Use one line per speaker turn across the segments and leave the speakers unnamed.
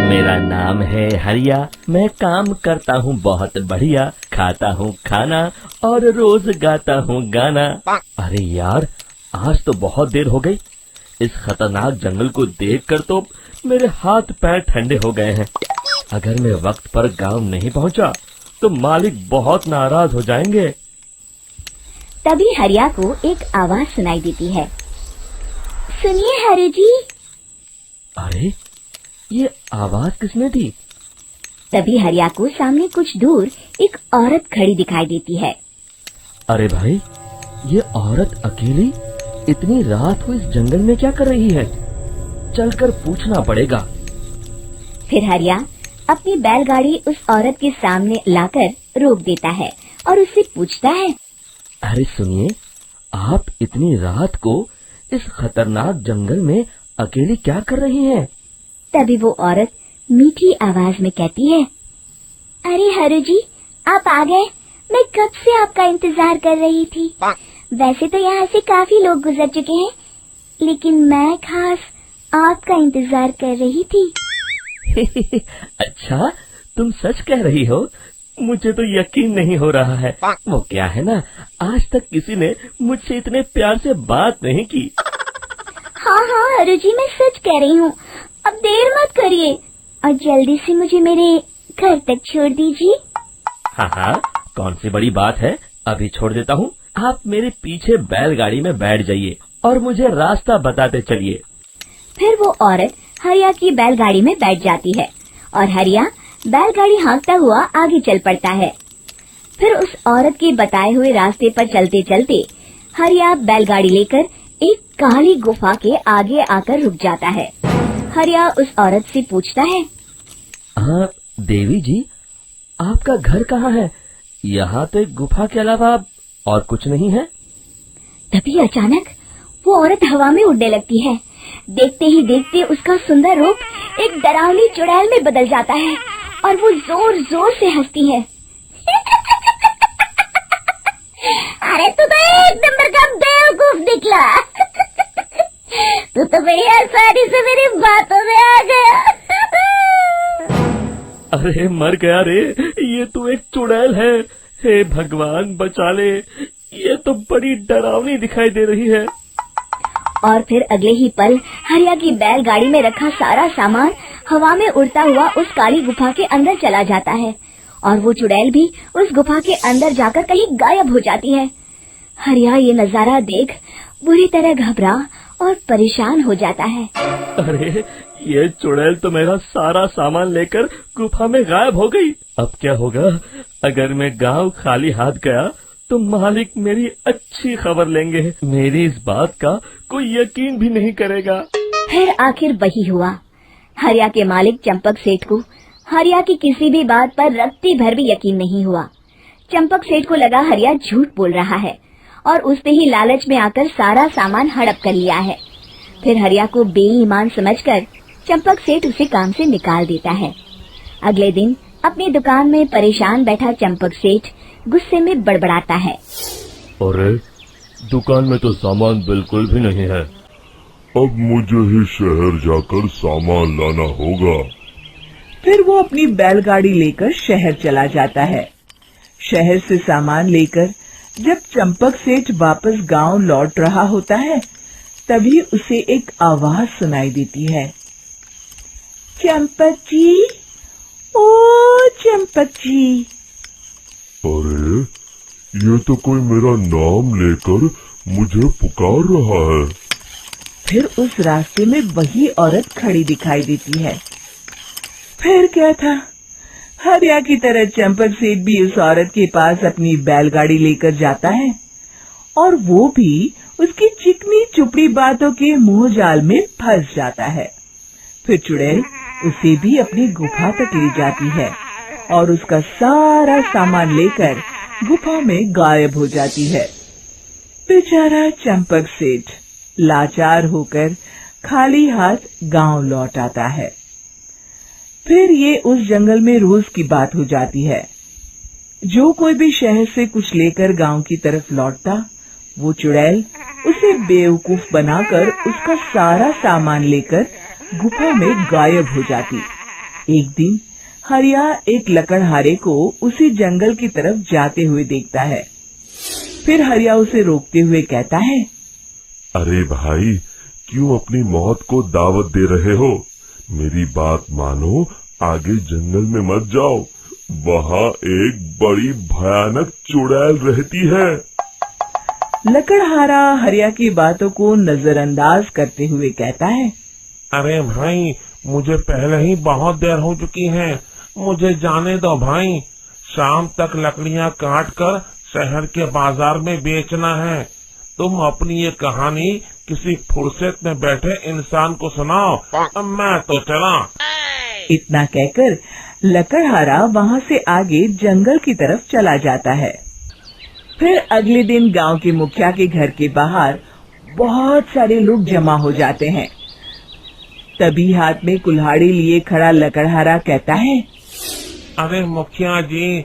मेरा नाम है हरिया, मैं काम करता हूँ बहुत बढ़िया, खाता हूँ खाना और रोज गाता हूँ गाना। अरे यार, आज तो बहुत देर हो गई। इस खतरनाक जंगल को देखकर तो मेरे हाथ पैर ठंडे हो गए हैं। अगर मैं वक्त पर गांव नहीं पहुंचा तो मालिक बहुत नाराज हो जाएंगे।
तभी हरिया को एक आवाज सुनाई देती है। सुनिए हरि जी।
अरे, ये आवाज किसने दी?
तभी हरिया को सामने कुछ दूर एक औरत खड़ी दिखाई देती है।
अरे भाई, ये औरत अकेली इतनी रात को इस जंगल में क्या कर रही है? चलकर पूछना पड़ेगा।
फिर हरिया अपनी बैलगाड़ी उस औरत के सामने लाकर रोक देता है और उससे पूछता है।
अरे सुनिए, आप इतनी रात को इस खतरनाक जंगल में अकेली क्या कर रही हैं?
तभी वो औरत मीठी आवाज में कहती है। अरे हरि जी, आप आ गए। मैं कब से आपका इंतजार कर रही थी। वैसे तो यहाँ से काफी लोग गुजर चुके हैं, लेकिन मैं खास आपका इंतजार कर रही थी।
अच्छा, तुम सच कह रही हो? मुझे तो यकीन नहीं हो रहा है। वो क्या है ना, आज तक किसी ने मुझसे इतने प्यार से बात नहीं की।
हाँ हाँ हरि जी, मैं सच कह रही हूँ। अब देर मत करिए और जल्दी से मुझे मेरे घर तक छोड़ दीजिए।
हाँ हाँ, कौन सी बड़ी बात है, अभी छोड़ देता हूँ। आप मेरे पीछे बैलगाड़ी में बैठ जाइए और मुझे रास्ता बताते चलिए।
फिर वो औरत हरिया की बैलगाड़ी में बैठ जाती है और हरिया बैलगाड़ी हाँकता हुआ आगे चल पड़ता है। फिर उस औरत के बताए हुए रास्ते पर चलते चलते हरिया बैलगाड़ी लेकर एक काली गुफा के आगे आकर रुक जाता है। हरिया उस औरत से पूछता है।
हाँ देवी जी, आपका घर कहाँ है? यहाँ तो एक गुफा के अलावा और कुछ नहीं है।
तभी अचानक वो औरत हवा में उड़ने लगती है। देखते ही देखते उसका सुंदर रूप एक डरावनी चुड़ैल में बदल जाता है और वो जोर जोर से हंसती है। अरे तू तो एक नंबर का बेवकूफ निकला। तू तो बड़ी आसानी से मेरी बातों में आ गया।
अरे मर गया रे, ये तो एक चुड़ैल है। हे भगवान बचा ले, ये तो बड़ी डरावनी दिखाई दे रही है।
और फिर अगले ही पल हरिया की बैलगाड़ी में रखा सारा सामान हवा में उड़ता हुआ उस काली गुफा के अंदर चला जाता है और वो चुड़ैल भी उस गुफा के अंदर जाकर कहीं गायब हो जाती है। हरिया ये नजारा देख बुरी तरह घबरा और परेशान हो जाता है।
अरे, ये चुड़ैल तो मेरा सारा सामान लेकर गुफा में गायब हो गई। अब क्या होगा? अगर मैं गांव खाली हाथ गया तो मालिक मेरी अच्छी खबर लेंगे। मेरी इस बात का कोई यकीन भी नहीं करेगा।
फिर आखिर वही हुआ। हरिया के मालिक चंपक सेठ को हरिया की किसी भी बात पर रत्ती भर भी यकीन नहीं हुआ। चंपक सेठ को लगा हरिया झूठ बोल रहा है और उसने ही लालच में आकर सारा सामान हड़प कर लिया है। फिर हरिया को बेईमान समझकर चंपक सेठ उसे काम से निकाल देता है। अगले दिन अपनी दुकान में परेशान बैठा चंपक सेठ गुस्से में बड़बड़ाता है।
अरे, दुकान में तो सामान बिल्कुल भी नहीं है।
अब मुझे ही शहर जाकर सामान लाना होगा।
फिर वो अपनी बैलगाड़ी लेकर शहर चला जाता है। शहर से सामान लेकर जब चंपक सेठ वापस गांव लौट रहा होता है, तभी उसे एक आवाज सुनाई देती है। चंपक जी, ओ चंपक जी।
अरे, ये तो कोई मेरा नाम लेकर मुझे पुकार रहा है।
फिर उस रास्ते में वही औरत खड़ी दिखाई देती है। फिर क्या था, हरिया की तरह चंपक सेठ भी उस औरत के पास अपनी बैलगाड़ी लेकर जाता है और वो भी उसकी चिकनी चुपड़ी बातों के मोह जाल में फंस जाता है। फिर चुड़ैल उसे भी अपनी गुफा तक ले जाती है और उसका सारा सामान लेकर गुफा में गायब हो जाती है। बेचारा चंपक सेठ लाचार होकर खाली हाथ गांव लौट आता है। फिर ये उस जंगल में रोज की बात हो जाती है। जो कोई भी शहर से कुछ लेकर गांव की तरफ लौटता, वो चुड़ैल उसे बेवकूफ बनाकर उसका सारा सामान लेकर गुफा में गायब हो जाती। एक दिन हरिया एक लकड़हारे को उसी जंगल की तरफ जाते हुए देखता है। फिर हरिया उसे रोकते हुए कहता है,
अरे भाई, क्यों अपनी मौत को दावत दे रहे हो? मेरी बात मानो, आगे जंगल में मत जाओ, वहाँ एक बड़ी भयानक चुड़ैल रहती है।
लकड़हारा हरिया की बातों को नजरअंदाज करते हुए कहता है,
अरे भाई, मुझे पहले ही बहुत देर हो चुकी है, मुझे जाने दो भाई। शाम तक लकड़ियाँ काट कर शहर के बाजार में बेचना है। तुम अपनी ये कहानी किसी फुर्सत में बैठे इंसान को सुनाओ, मैं तो चला।
इतना कहकर लकड़हारा वहाँ से आगे जंगल की तरफ चला जाता है। फिर अगले दिन गांव के मुखिया के घर के बाहर बहुत सारे लोग जमा हो जाते हैं। तभी हाथ में कुल्हाड़ी लिए खड़ा लकड़हारा कहता है,
अरे मुखिया जी,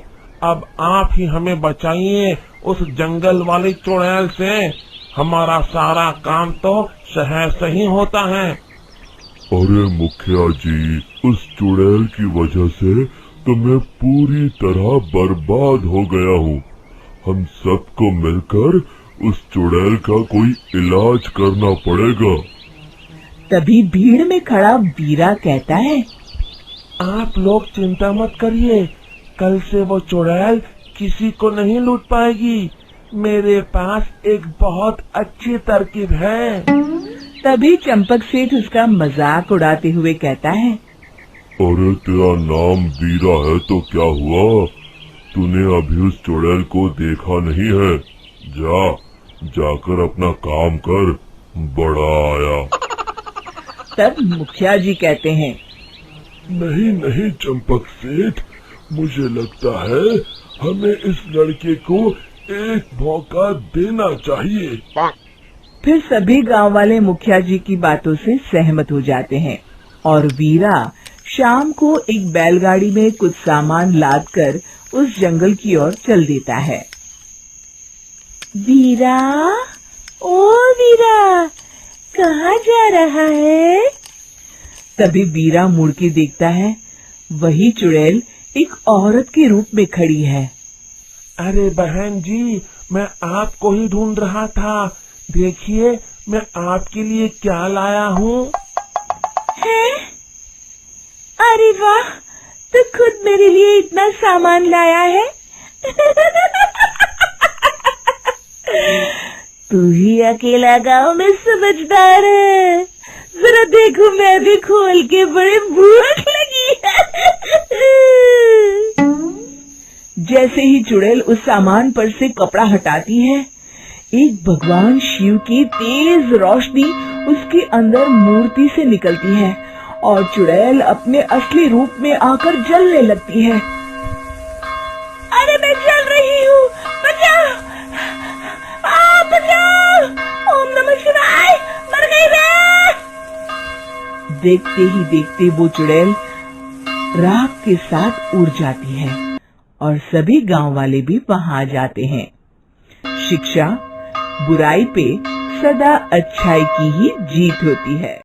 अब आप ही हमें बचाइए उस जंगल वाली चुड़ैल से। हमारा सारा काम तो शहर से ही होता है।
अरे मुखिया जी, उस चुड़ैल की वजह से तो मैं पूरी तरह बर्बाद हो गया हूँ। हम सबको मिलकर उस चुड़ैल का कोई इलाज करना पड़ेगा।
तभी भीड़ में खड़ा वीरा कहता है,
आप लोग चिंता मत करिए, कल से वो चुड़ैल किसी को नहीं लूट पाएगी। मेरे पास एक बहुत अच्छी तरकीब है।
तभी चंपक सेठ उसका मजाक उड़ाते हुए कहता है,
अरे तेरा नाम वीरा है तो क्या हुआ? तूने अभी उस चुड़ैल को देखा नहीं है? जाकर अपना काम कर, बड़ा आया।
तब मुखिया जी कहते हैं,
नहीं चंपक सेठ, मुझे लगता है हमें इस लड़के को एक मौका देना चाहिए।
फिर सभी गांव वाले मुखिया जी की बातों से सहमत हो जाते हैं और वीरा शाम को एक बैलगाड़ी में कुछ सामान लादकर उस जंगल की ओर चल देता है। वीरा, ओ वीरा, कहाँ जा रहा है? तभी वीरा मुड़ के देखता है, वही चुड़ैल एक औरत के रूप में खड़ी है।
अरे बहन जी, मैं आपको ही ढूंढ रहा था। देखिए, मैं आपके लिए क्या लाया हूँ।
है? अरे वाह, तो खुद मेरे लिए इतना सामान लाया है। तू ही अकेला गांव में समझदार है। जरा देखो, मैं भी खोल के, बड़े भूख लगी है। जैसे ही चुड़ैल उस सामान पर से कपड़ा हटाती है, एक भगवान शिव की तेज रोशनी उसके अंदर मूर्ति से निकलती है और चुड़ैल अपने असली रूप में आकर जलने लगती है। अरे मैं जल रही हूँ, बचाओ, बचाओ, ओम नमः शिवाय, मर गई मैं। देखते ही देखते वो चुड़ैल राख के साथ उड़ जाती है और सभी गांव वाले भी वहां जाते हैं। शिक्षा बुराई पे सदा अच्छाई की ही जीत होती है।